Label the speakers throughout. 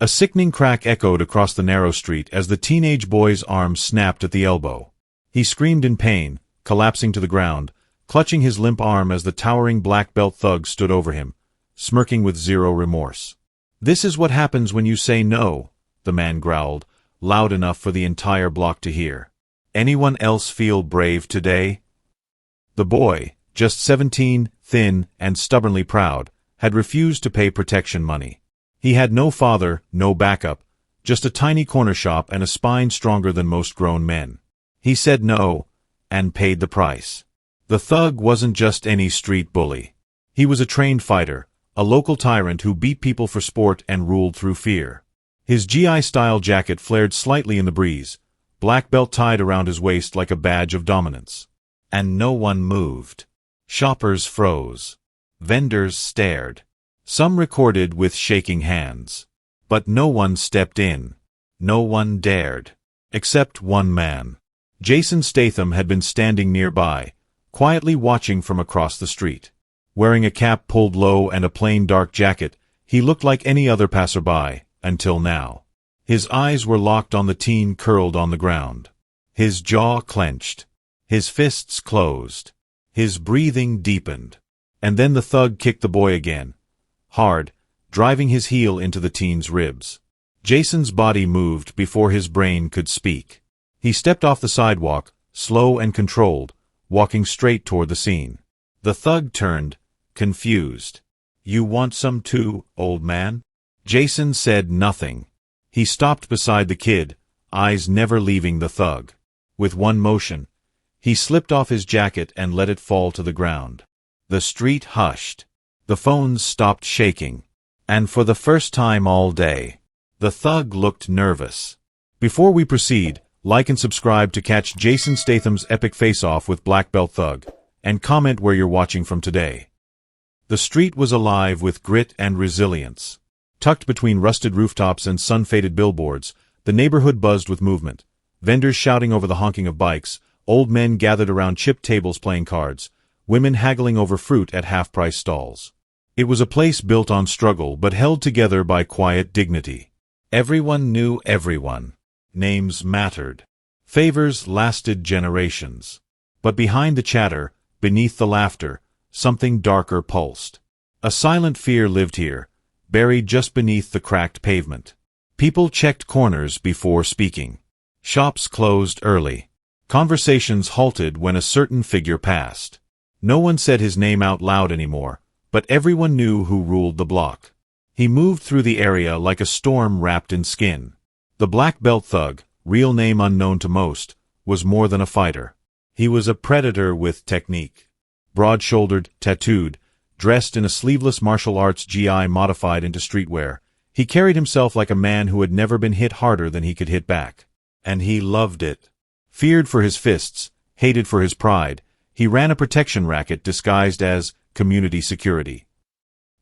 Speaker 1: A sickening crack echoed across the narrow street as the teenage boy's arm snapped at the elbow. He screamed in pain, collapsing to the ground, clutching his limp arm as the towering black belt thug stood over him, smirking with zero remorse. "This is what happens when you say no," the man growled, loud enough for the entire block to hear. "Anyone else feel brave today?" The boy, just 17, thin, and stubbornly proud, had refused to pay protection money. He had no father, no backup, just a tiny corner shop and a spine stronger than most grown men. He said no, and paid the price. The thug wasn't just any street bully. He was a trained fighter, a local tyrant who beat people for sport and ruled through fear. His GI-style jacket flared slightly in the breeze, black belt tied around his waist like a badge of dominance. And no one moved. Shoppers froze. Vendors stared. Some recorded with shaking hands. But no one stepped in. No one dared. Except one man. Jason Statham had been standing nearby, quietly watching from across the street. Wearing a cap pulled low and a plain dark jacket, he looked like any other passerby, until now. His eyes were locked on the teen curled on the ground. His jaw clenched. His fists closed. His breathing deepened. And then the thug kicked the boy again. Hard, driving his heel into the teen's ribs. Jason's body moved before his brain could speak. He stepped off the sidewalk, slow and controlled, walking straight toward the scene. The thug turned, confused. "You want some too, old man?" Jason said nothing. He stopped beside the kid, eyes never leaving the thug. With one motion, he slipped off his jacket and let it fall to the ground. The street hushed. The phones stopped shaking. And for the first time all day, the thug looked nervous. Before we proceed, like and subscribe to catch Jason Statham's epic face-off with Black Belt Thug, and comment where you're watching from today. The street was alive with grit and resilience. Tucked between rusted rooftops and sun-faded billboards, the neighborhood buzzed with movement. Vendors shouting over the honking of bikes, old men gathered around chipped tables playing cards, women haggling over fruit at half-price stalls. It was a place built on struggle but held together by quiet dignity. Everyone knew everyone. Names mattered. Favors lasted generations. But behind the chatter, beneath the laughter, something darker pulsed. A silent fear lived here, buried just beneath the cracked pavement. People checked corners before speaking. Shops closed early. Conversations halted when a certain figure passed. No one said his name out loud anymore, but everyone knew who ruled the block. He moved through the area like a storm wrapped in skin. The Black Belt Thug, real name unknown to most, was more than a fighter. He was a predator with technique. Broad-shouldered, tattooed, dressed in a sleeveless martial arts GI modified into streetwear, he carried himself like a man who had never been hit harder than he could hit back. And he loved it. Feared for his fists, hated for his pride, he ran a protection racket disguised as community security.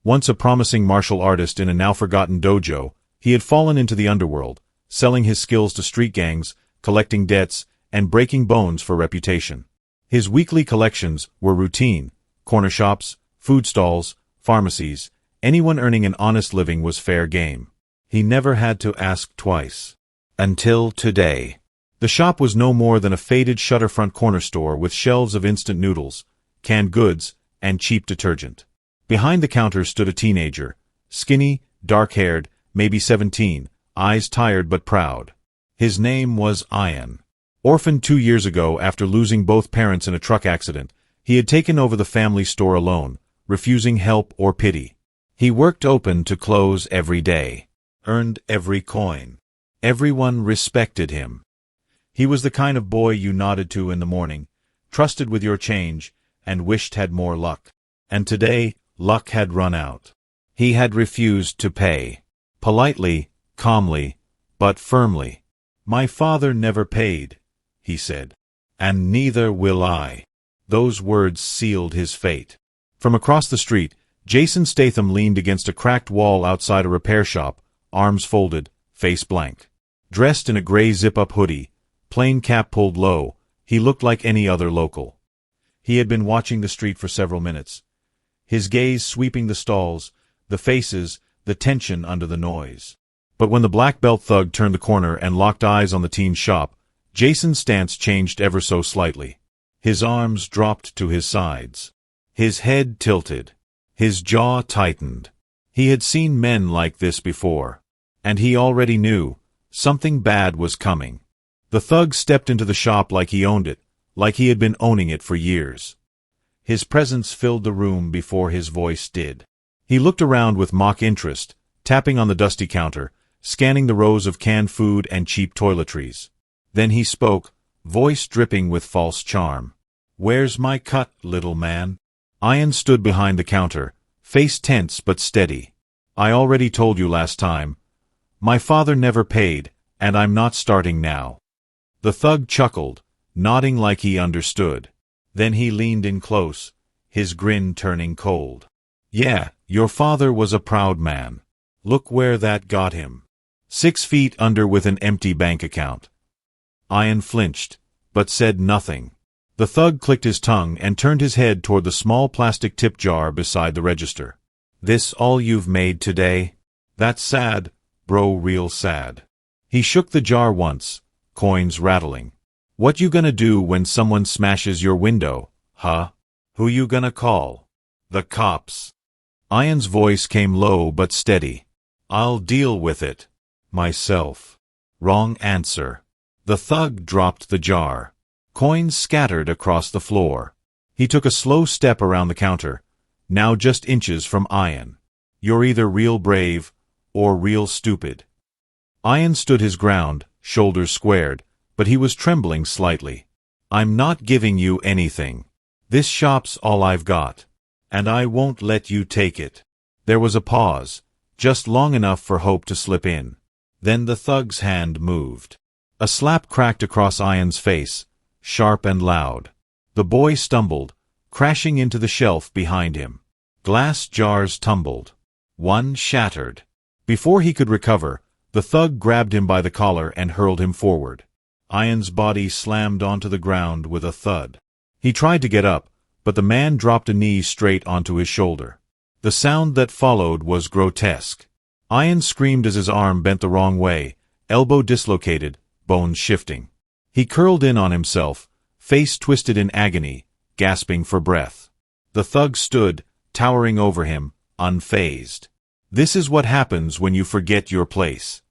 Speaker 1: Once a promising martial artist in a now-forgotten dojo, he had fallen into the underworld, selling his skills to street gangs, collecting debts, and breaking bones for reputation. His weekly collections were routine: corner shops, food stalls, pharmacies. Anyone earning an honest living was fair game. He never had to ask twice. Until today. The shop was no more than a faded shutterfront corner store with shelves of instant noodles, canned goods, and cheap detergent. Behind the counter stood a teenager, skinny, dark-haired, maybe 17, eyes tired but proud. His name was Ian. Orphaned 2 years ago after losing both parents in a truck accident, he had taken over the family store alone, refusing help or pity. He worked open to close every day, earned every coin. Everyone respected him. He was the kind of boy you nodded to in the morning, trusted with your change, and wished had more luck. And today, luck had run out. He had refused to pay. Politely, calmly, but firmly. "My father never paid," he said. "And neither will I." Those words sealed his fate. From across the street, Jason Statham leaned against a cracked wall outside a repair shop, arms folded, face blank. Dressed in a gray zip-up hoodie, plain cap pulled low, he looked like any other local. He had been watching the street for several minutes, his gaze sweeping the stalls, the faces, the tension under the noise. But when the black belt thug turned the corner and locked eyes on the teen's shop, Jason's stance changed ever so slightly. His arms dropped to his sides. His head tilted. His jaw tightened. He had seen men like this before. And he already knew something bad was coming. The thug stepped into the shop like he owned it, like he had been owning it for years. His presence filled the room before his voice did. He looked around with mock interest, tapping on the dusty counter, scanning the rows of canned food and cheap toiletries. Then he spoke, voice dripping with false charm. "Where's my cut, little man?" Ian stood behind the counter, face tense but steady. "I already told you last time. My father never paid, and I'm not starting now." The thug chuckled, nodding like he understood. Then he leaned in close, his grin turning cold. "Yeah, your father was a proud man. Look where that got him. 6 feet under with an empty bank account." Ian flinched, but said nothing. The thug clicked his tongue and turned his head toward the small plastic tip jar beside the register. "This all you've made today? That's sad, bro, real sad." He shook the jar once, coins rattling. "What you gonna do when someone smashes your window, huh? Who you gonna call?" "The cops." Ian's voice came low but steady. "I'll deal with it. Myself." Wrong answer. The thug dropped the jar. Coins scattered across the floor. He took a slow step around the counter, now just inches from Ian. "You're either real brave, or real stupid." Ian stood his ground, shoulders squared, but he was trembling slightly. "I'm not giving you anything. This shop's all I've got. And I won't let you take it." There was a pause, just long enough for hope to slip in. Then the thug's hand moved. A slap cracked across Ian's face, sharp and loud. The boy stumbled, crashing into the shelf behind him. Glass jars tumbled. One shattered. Before he could recover, the thug grabbed him by the collar and hurled him forward. Ian's body slammed onto the ground with a thud. He tried to get up, but the man dropped a knee straight onto his shoulder. The sound that followed was grotesque. Ian screamed as his arm bent the wrong way, elbow dislocated, bones shifting. He curled in on himself, face twisted in agony, gasping for breath. The thug stood, towering over him, unfazed. This is what happens when you forget your place.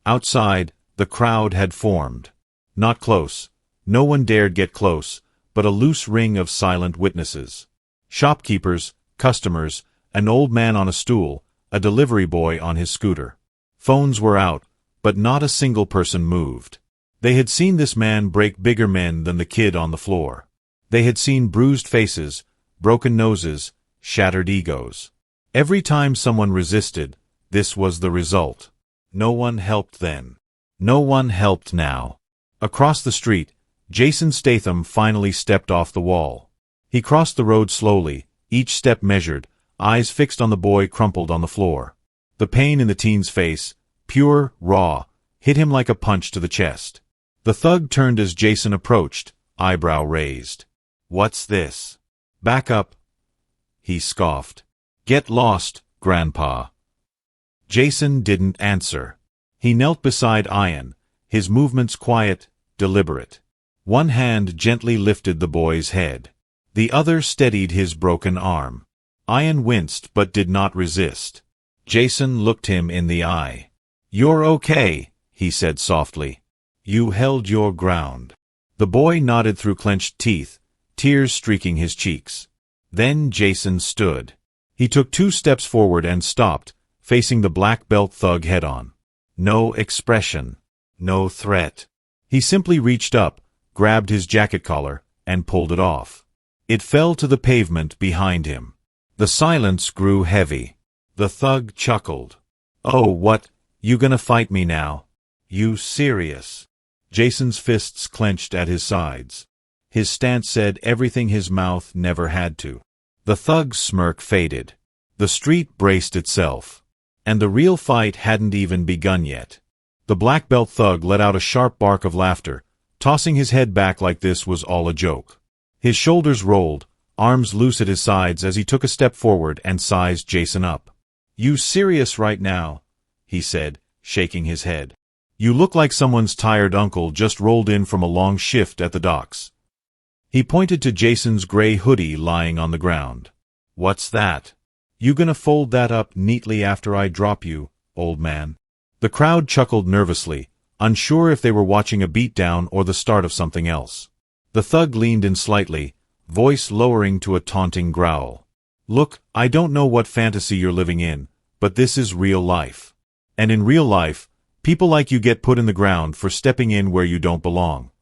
Speaker 1: Outside, the crowd had formed. Not close. No one dared get close, but a loose ring of silent witnesses. Shopkeepers, customers, an old man on a stool, a delivery boy on his scooter. Phones were out, but not a single person moved. They had seen this man break bigger men than the kid on the floor. They had seen bruised faces, broken noses, shattered egos. Every time someone resisted, this was the result. No one helped then. No one helped now. Across the street, Jason Statham finally stepped off the wall. He crossed the road slowly, each step measured, eyes fixed on the boy crumpled on the floor. The pain in the teen's face, pure, raw, hit him like a punch to the chest. The thug turned as Jason approached, eyebrow raised. "What's this?" "Back up," he scoffed. "Get lost, Grandpa." Jason didn't answer. He knelt beside Ian, his movements quiet, deliberate. One hand gently lifted the boy's head. The other steadied his broken arm. Ian winced but did not resist. Jason looked him in the eye. "You're okay," he said softly. "You held your ground." The boy nodded through clenched teeth, tears streaking his cheeks. Then Jason stood. He took 2 steps forward and stopped, facing the black belt thug head-on. No expression. No threat. He simply reached up, grabbed his jacket collar, and pulled it off. It fell to the pavement behind him. The silence grew heavy. The thug chuckled. "Oh, what? You gonna fight me now? You serious?" Jason's fists clenched at his sides. His stance said everything his mouth never had to. The thug's smirk faded. The street braced itself. And the real fight hadn't even begun yet. The black belt thug let out a sharp bark of laughter, tossing his head back like this was all a joke. His shoulders rolled, arms loose at his sides as he took a step forward and sized Jason up. "You serious right now?" he said, shaking his head. "You look like someone's tired uncle just rolled in from a long shift at the docks." He pointed to Jason's gray hoodie lying on the ground. "What's that? You gonna fold that up neatly after I drop you, old man?" The crowd chuckled nervously, unsure if they were watching a beatdown or the start of something else. The thug leaned in slightly, voice lowering to a taunting growl. "Look, I don't know what fantasy you're living in, but this is real life. And in real life, people like you get put in the ground for stepping in where you don't belong."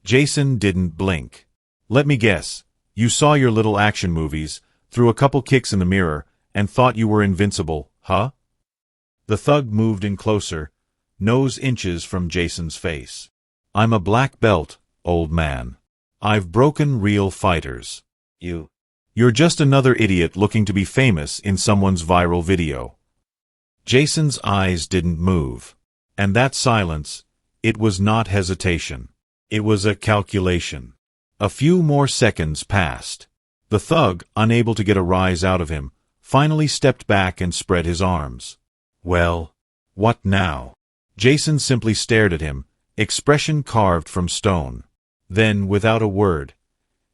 Speaker 1: Jason didn't blink. "Let me guess, you saw your little action movies, threw a couple kicks in the mirror, and thought you were invincible, huh?" The thug moved in closer, nose inches from Jason's face. "I'm a black belt, old man. I've broken real fighters. You're just another idiot looking to be famous in someone's viral video." Jason's eyes didn't move. And that silence, it was not hesitation. It was a calculation. A few more seconds passed. The thug, unable to get a rise out of him, finally stepped back and spread his arms. "Well, what now?" Jason simply stared at him, expression carved from stone. Then, without a word,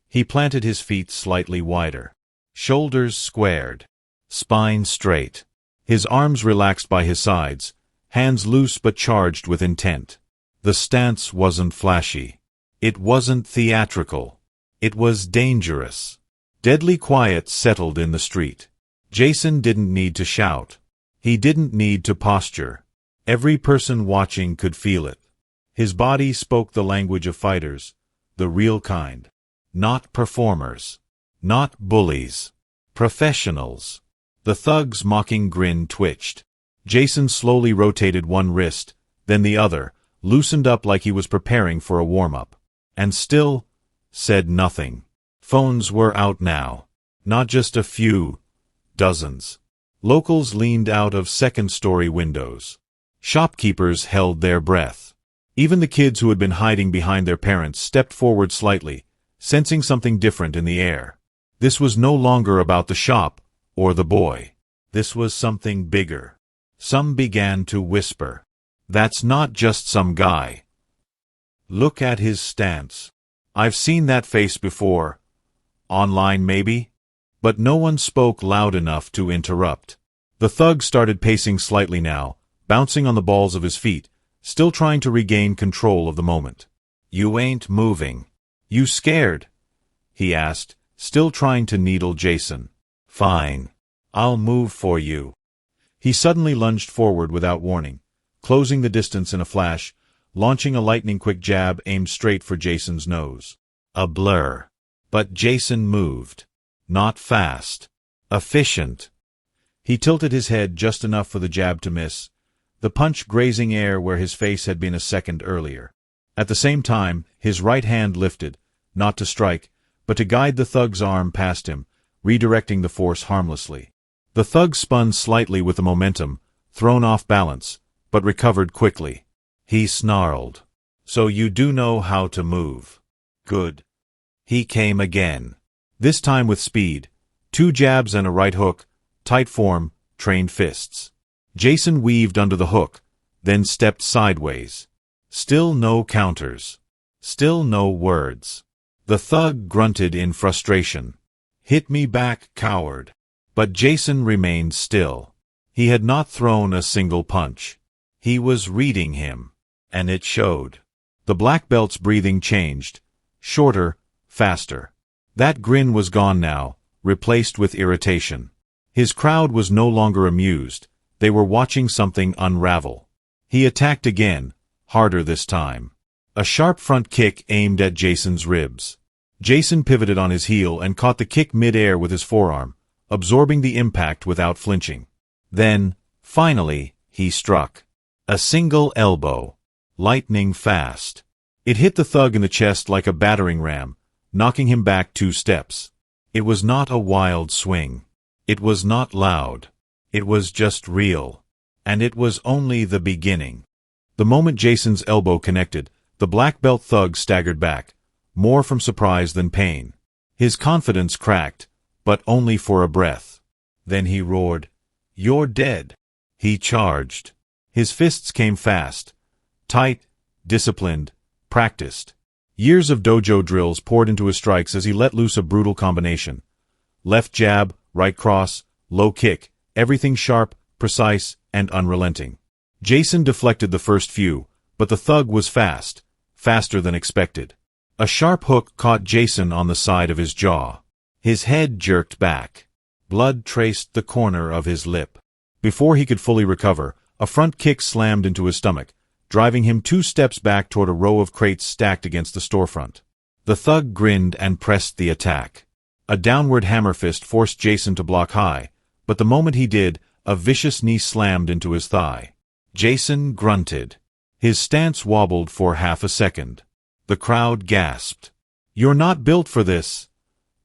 Speaker 1: he planted his feet slightly wider. Shoulders squared. Spine straight. His arms relaxed by his sides, hands loose but charged with intent. The stance wasn't flashy. It wasn't theatrical. It was dangerous. Deadly quiet settled in the street. Jason didn't need to shout. He didn't need to posture. Every person watching could feel it. His body spoke the language of fighters, the real kind. Not performers. Not bullies. Professionals. The thug's mocking grin twitched. Jason slowly rotated one wrist, then the other, loosened up like he was preparing for a warm-up. And still, said nothing. Phones were out now. Not just a few. Dozens. Locals leaned out of second-story windows. Shopkeepers held their breath. Even the kids who had been hiding behind their parents stepped forward slightly, sensing something different in the air. This was no longer about the shop or the boy. This was something bigger. Some began to whisper. "That's not just some guy. Look at his stance. I've seen that face before. Online maybe?" But no one spoke loud enough to interrupt. The thug started pacing slightly now, bouncing on the balls of his feet, still trying to regain control of the moment. "You ain't moving. You scared?" he asked, still trying to needle Jason. "Fine. I'll move for you." He suddenly lunged forward without warning, closing the distance in a flash, launching a lightning-quick jab aimed straight for Jason's nose. A blur. But Jason moved. Not fast. Efficient. He tilted his head just enough for the jab to miss, the punch grazing air where his face had been a second earlier. At the same time, his right hand lifted, not to strike, but to guide the thug's arm past him, redirecting the force harmlessly. The thug spun slightly with the momentum, thrown off balance, but recovered quickly. He snarled. "So you do know how to move. Good." He came again. This time with speed. 2 jabs and a right hook, tight form, trained fists. Jason weaved under the hook, then stepped sideways. Still no counters. Still no words. The thug grunted in frustration. "Hit me back, coward." But Jason remained still. He had not thrown a single punch. He was reading him. And it showed. The black belt's breathing changed. Shorter, faster. That grin was gone now, replaced with irritation. His crowd was no longer amused. They were watching something unravel. He attacked again, harder this time. A sharp front kick aimed at Jason's ribs. Jason pivoted on his heel and caught the kick mid-air with his forearm, absorbing the impact without flinching. Then, finally, he struck. A single elbow. Lightning fast. It hit the thug in the chest like a battering ram, knocking him back 2 steps. It was not a wild swing. It was not loud. It was just real. And it was only the beginning. The moment Jason's elbow connected, the black belt thug staggered back, more from surprise than pain. His confidence cracked, but only for a breath. Then he roared, "You're dead." He charged. His fists came fast, tight, disciplined, practiced. Years of dojo drills poured into his strikes as he let loose a brutal combination. Left jab, right cross, low kick, everything sharp, precise, and unrelenting. Jason deflected the first few, but the thug was fast, faster than expected. A sharp hook caught Jason on the side of his jaw. His head jerked back. Blood traced the corner of his lip. Before he could fully recover, a front kick slammed into his stomach, driving him 2 steps back toward a row of crates stacked against the storefront. The thug grinned and pressed the attack. A downward hammer fist forced Jason to block high, but the moment he did, a vicious knee slammed into his thigh. Jason grunted. His stance wobbled for half a second. The crowd gasped. "You're not built for this,"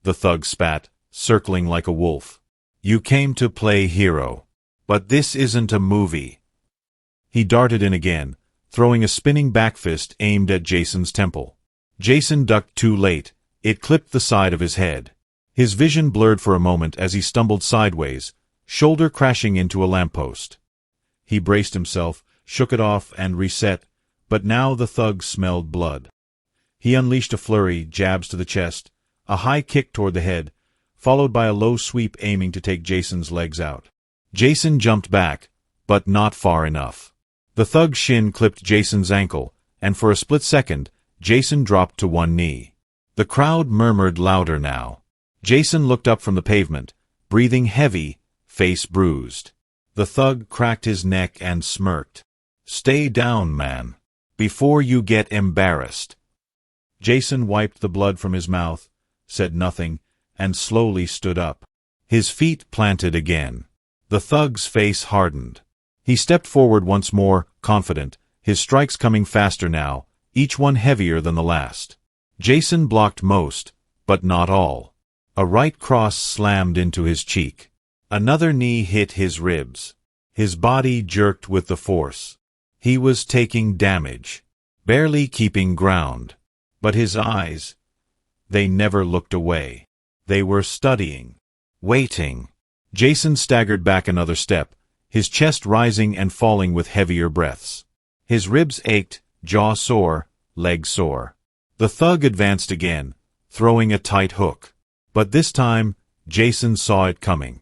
Speaker 1: the thug spat, circling like a wolf. "You came to play hero. But this isn't a movie." He darted in again, throwing a spinning back fist aimed at Jason's temple. Jason ducked too late. It clipped the side of his head. His vision blurred for a moment as he stumbled sideways, shoulder crashing into a lamppost. He braced himself, shook it off, and reset, but now the thug smelled blood. He unleashed a flurry, jabs to the chest, a high kick toward the head, followed by a low sweep aiming to take Jason's legs out. Jason jumped back, but not far enough. The thug's shin clipped Jason's ankle, and for a split second, Jason dropped to one knee. The crowd murmured louder now. Jason looked up from the pavement, breathing heavy, face bruised. The thug cracked his neck and smirked. "Stay down, man. Before you get embarrassed." Jason wiped the blood from his mouth, said nothing, and slowly stood up. His feet planted again. The thug's face hardened. He stepped forward once more, confident, his strikes coming faster now, each one heavier than the last. Jason blocked most, but not all. A right cross slammed into his cheek. Another knee hit his ribs. His body jerked with the force. He was taking damage, barely keeping ground. But his eyes, they never looked away. They were studying, waiting. Jason staggered back another step, his chest rising and falling with heavier breaths. His ribs ached, jaw sore, leg sore. The thug advanced again, throwing a tight hook. But this time, Jason saw it coming.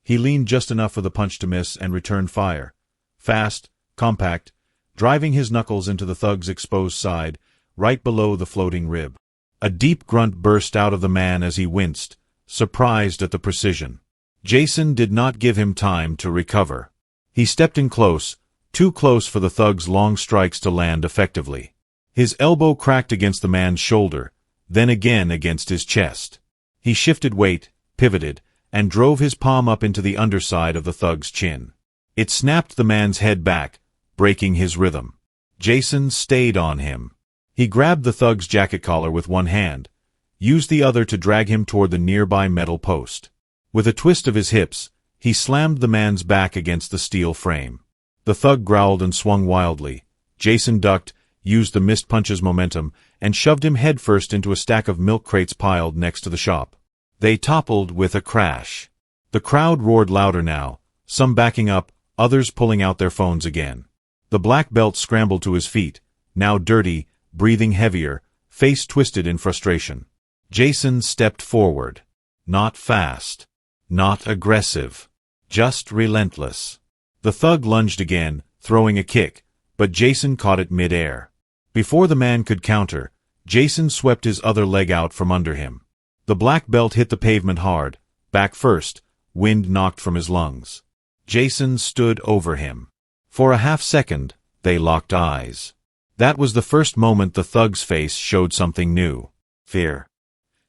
Speaker 1: He leaned just enough for the punch to miss and returned fire. Fast, compact, driving his knuckles into the thug's exposed side, right below the floating rib. A deep grunt burst out of the man as he winced, surprised at the precision. Jason did not give him time to recover. He stepped in close, too close for the thug's long strikes to land effectively. His elbow cracked against the man's shoulder, then again against his chest. He shifted weight, pivoted, and drove his palm up into the underside of the thug's chin. It snapped the man's head back, breaking his rhythm. Jason stayed on him. He grabbed the thug's jacket collar with one hand, used the other to drag him toward the nearby metal post. With a twist of his hips, he slammed the man's back against the steel frame. The thug growled and swung wildly. Jason ducked, used the missed punch's momentum, and shoved him headfirst into a stack of milk crates piled next to the shop. They toppled with a crash. The crowd roared louder now, some backing up, others pulling out their phones again. The black belt scrambled to his feet, now dirty, breathing heavier, face twisted in frustration. Jason stepped forward. Not fast. Not aggressive. Just relentless. The thug lunged again, throwing a kick, but Jason caught it mid-air. Before the man could counter, Jason swept his other leg out from under him. The black belt hit the pavement hard, back first, wind knocked from his lungs. Jason stood over him. For a half-second, they locked eyes. That was the first moment the thug's face showed something new. Fear.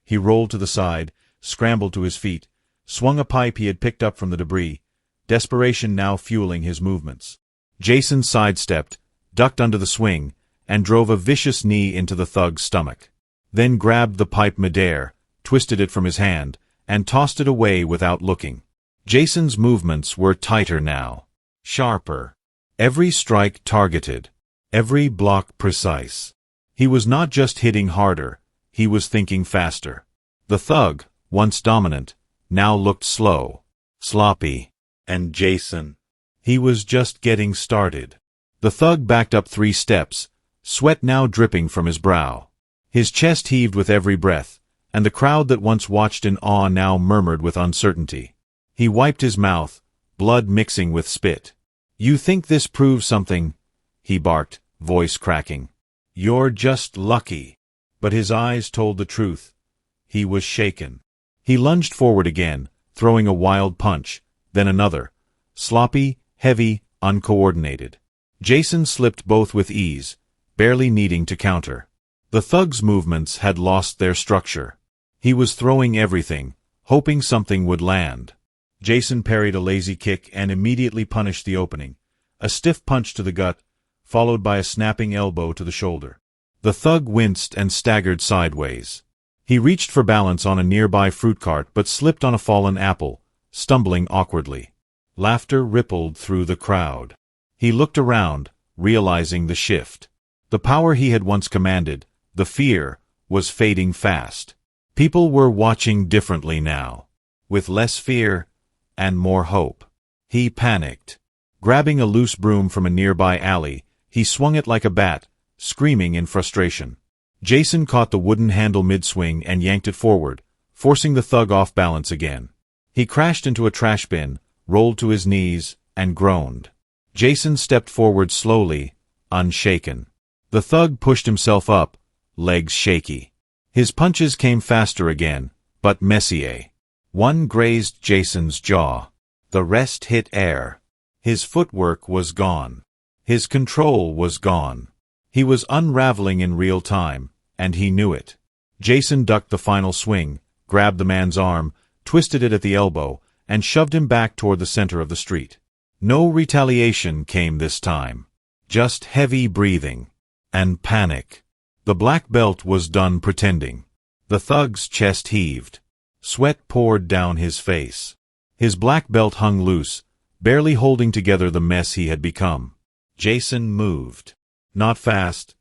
Speaker 1: He rolled to the side, scrambled to his feet, swung a pipe he had picked up from the debris, desperation now fueling his movements. Jason sidestepped, ducked under the swing, and drove a vicious knee into the thug's stomach. Then grabbed the pipe midair, twisted it from his hand, and tossed it away without looking. Jason's movements were tighter now, sharper. Every strike targeted, every block precise. He was not just hitting harder, he was thinking faster. The thug, once dominant, now looked slow, sloppy, and Jason, He was just getting started. The thug backed up 3 steps, sweat now dripping from his brow. His chest heaved with every breath, and the crowd that once watched in awe now murmured with uncertainty. He wiped his mouth, blood mixing with spit. "You think this proves something?" he barked, voice cracking. "You're just lucky." But his eyes told the truth. He was shaken. He lunged forward again, throwing a wild punch, then another. Sloppy, heavy, uncoordinated. Jason slipped both with ease, barely needing to counter. The thug's movements had lost their structure. He was throwing everything, hoping something would land. Jason parried a lazy kick and immediately punished the opening. A stiff punch to the gut, followed by a snapping elbow to the shoulder. The thug winced and staggered sideways. He reached for balance on a nearby fruit cart but slipped on a fallen apple, stumbling awkwardly. Laughter rippled through the crowd. He looked around, realizing the shift. The power he had once commanded, the fear, was fading fast. People were watching differently now, with less fear and more hope. He panicked. Grabbing a loose broom from a nearby alley, he swung it like a bat, screaming in frustration. Jason caught the wooden handle mid-swing and yanked it forward, forcing the thug off balance again. He crashed into a trash bin, rolled to his knees, and groaned. Jason stepped forward slowly, unshaken. The thug pushed himself up, legs shaky. His punches came faster again, but messier. One grazed Jason's jaw. The rest hit air. His footwork was gone. His control was gone. He was unraveling in real time, and he knew it. Jason ducked the final swing, grabbed the man's arm, twisted it at the elbow, and shoved him back toward the center of the street. No retaliation came this time. Just heavy breathing. And panic. The black belt was done pretending. The thug's chest heaved. Sweat poured down his face. His black belt hung loose, barely holding together the mess he had become. Jason moved. Not fast,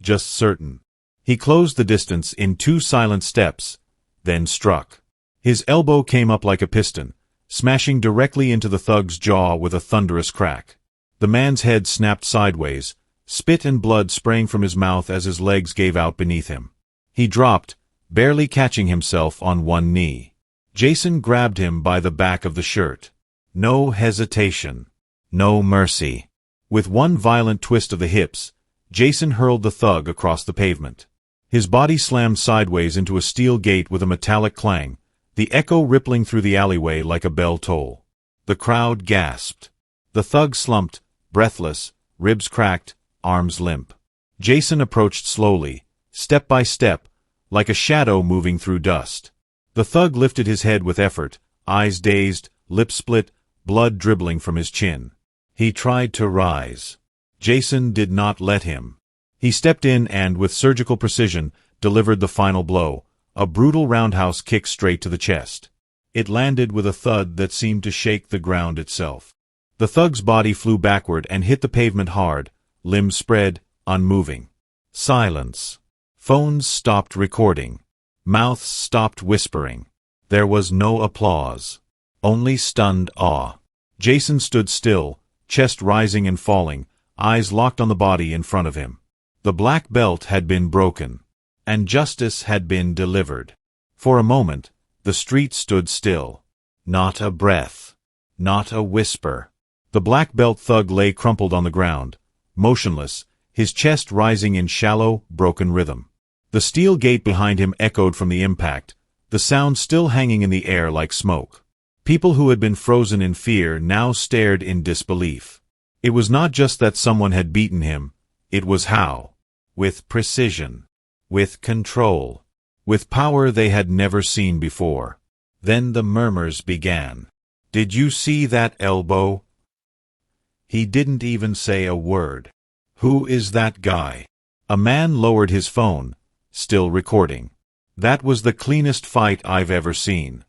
Speaker 1: just certain. He closed the distance in 2 silent steps, then struck. His elbow came up like a piston, smashing directly into the thug's jaw with a thunderous crack. The man's head snapped sideways, spit and blood spraying from his mouth as his legs gave out beneath him. He dropped, barely catching himself on one knee. Jason grabbed him by the back of the shirt. No hesitation. No mercy. With one violent twist of the hips, Jason hurled the thug across the pavement. His body slammed sideways into a steel gate with a metallic clang, the echo rippling through the alleyway like a bell toll. The crowd gasped. The thug slumped, breathless, ribs cracked, arms limp. Jason approached slowly, step by step, like a shadow moving through dust. The thug lifted his head with effort, eyes dazed, lips split, blood dribbling from his chin. He tried to rise. Jason did not let him. He stepped in and, with surgical precision, delivered the final blow, a brutal roundhouse kick straight to the chest. It landed with a thud that seemed to shake the ground itself. The thug's body flew backward and hit the pavement hard, limbs spread, unmoving. Silence. Phones stopped recording. Mouths stopped whispering. There was no applause. Only stunned awe. Jason stood still, chest rising and falling, eyes locked on the body in front of him. The black belt had been broken, and justice had been delivered. For a moment, the street stood still. Not a breath. Not a whisper. The black belt thug lay crumpled on the ground, motionless, his chest rising in shallow, broken rhythm. The steel gate behind him echoed from the impact, the sound still hanging in the air like smoke. People who had been frozen in fear now stared in disbelief. It was not just that someone had beaten him, it was how. With precision. With control. With power they had never seen before. Then the murmurs began. "Did you see that elbow?" He didn't even say a word. "Who is that guy?" A man lowered his phone, still recording. "That was the cleanest fight I've ever seen."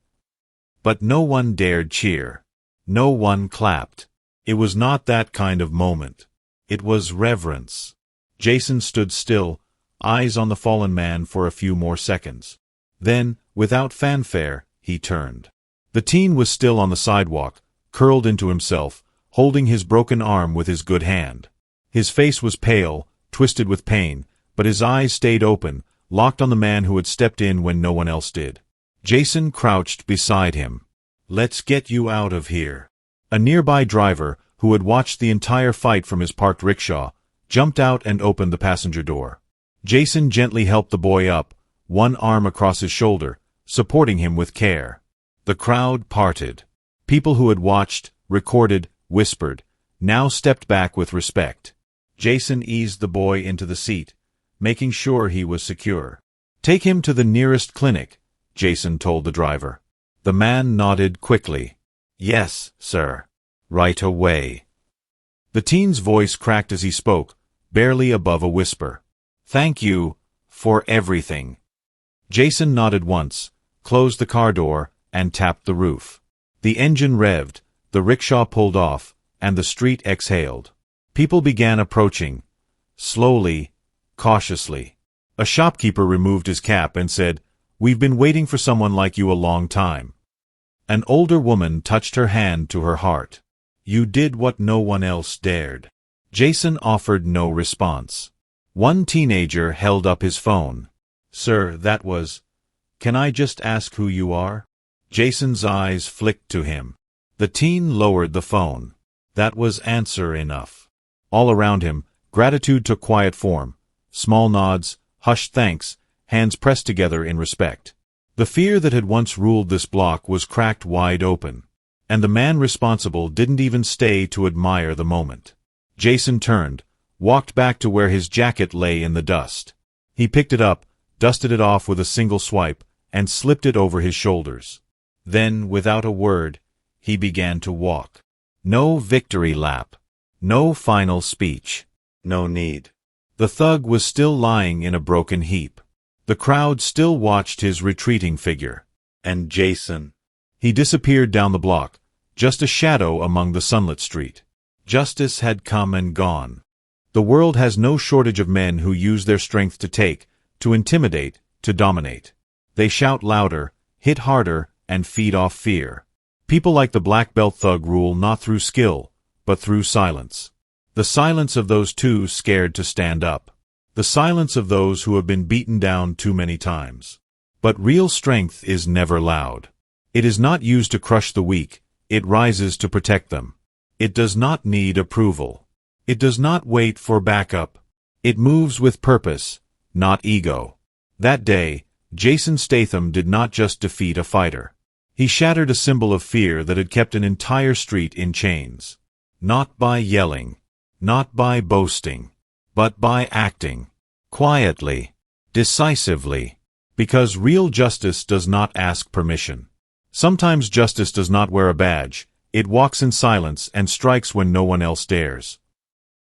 Speaker 1: But no one dared cheer. No one clapped. It was not that kind of moment. It was reverence. Jason stood still, eyes on the fallen man for a few more seconds. Then, without fanfare, he turned. The teen was still on the sidewalk, curled into himself, holding his broken arm with his good hand. His face was pale, twisted with pain, but his eyes stayed open, locked on the man who had stepped in when no one else did. Jason crouched beside him. "Let's get you out of here." A nearby driver, who had watched the entire fight from his parked rickshaw, jumped out and opened the passenger door. Jason gently helped the boy up, one arm across his shoulder, supporting him with care. The crowd parted. People who had watched, recorded, whispered, now stepped back with respect. Jason eased the boy into the seat, making sure he was secure. "Take him to the nearest clinic," Jason told the driver. The man nodded quickly. "Yes, sir. Right away." The teen's voice cracked as he spoke, barely above a whisper. "Thank you for everything." Jason nodded once, closed the car door, and tapped the roof. The engine revved, the rickshaw pulled off, and the street exhaled. People began approaching, slowly, cautiously. A shopkeeper removed his cap and said, "We've been waiting for someone like you a long time." An older woman touched her hand to her heart. "You did what no one else dared." Jason offered no response. One teenager held up his phone. "Sir, that was... Can I just ask who you are?" Jason's eyes flicked to him. The teen lowered the phone. That was answer enough. All around him, gratitude took quiet form. Small nods, hushed thanks, hands pressed together in respect. The fear that had once ruled this block was cracked wide open. And the man responsible didn't even stay to admire the moment. Jason turned, walked back to where his jacket lay in the dust. He picked it up, dusted it off with a single swipe, and slipped it over his shoulders. Then, without a word, he began to walk. No victory lap. No final speech. No need. The thug was still lying in a broken heap. The crowd still watched his retreating figure. And Jason. He disappeared down the block, just a shadow among the sunlit street. Justice had come and gone. The world has no shortage of men who use their strength to take, to intimidate, to dominate. They shout louder, hit harder, and feed off fear. People like the black belt thug rule not through skill, but through silence. The silence of those too scared to stand up. The silence of those who have been beaten down too many times. But real strength is never loud. It is not used to crush the weak, it rises to protect them. It does not need approval. It does not wait for backup. It moves with purpose, not ego. That day, Jason Statham did not just defeat a fighter. He shattered a symbol of fear that had kept an entire street in chains. Not by yelling, not by boasting, but by acting. Quietly, decisively. Because real justice does not ask permission. Sometimes justice does not wear a badge, it walks in silence and strikes when no one else dares.